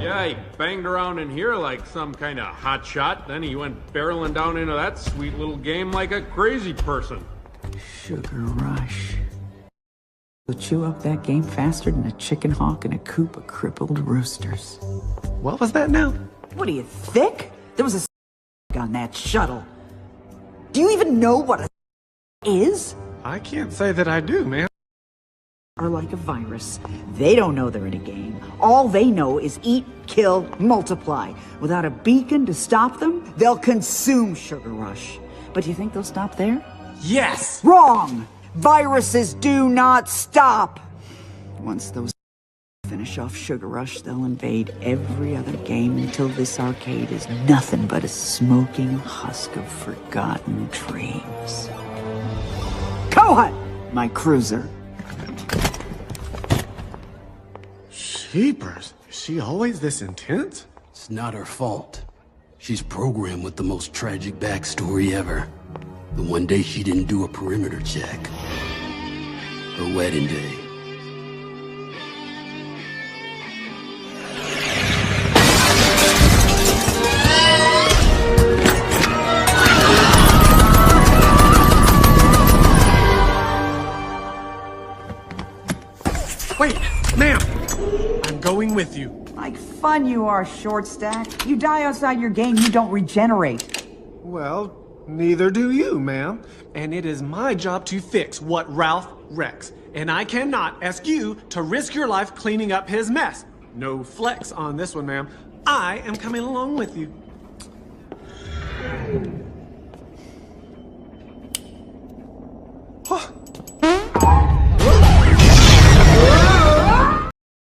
Yeah, he banged around in here like some kind of hotshot. Then he went barreling down into that sweet little game like a crazy person. Sugar Rush. Will chew up that game faster than a chicken hawk in a coop of crippled roosters. What was that now? What are you, thick? There was a on that shuttle. Do you even know what a is? I can't say that I do, man. Are like a virus. They don't know they're in a game. All they know is eat, kill, multiply. Without a beacon to stop them, they'll consume Sugar Rush. But do you think they'll stop there? Yes! Wrong! Viruses do not stop! Once those finish off Sugar Rush, they'll invade every other game until this arcade is nothing but a smoking husk of forgotten dreams. Kohat, my cruiser. Jeepers, is she always this intense? It's not her fault. She's programmed with the most tragic backstory ever. The one day she didn't do a perimeter check. Her wedding day. Wait, ma'am! I'm going with you. Like fun you are, short stack. You die outside your game, you don't regenerate. Well, neither do you, ma'am. And it is my job to fix what Ralph wrecks. And I cannot ask you to risk your life cleaning up his mess. No flex on this one, ma'am. I am coming along with you.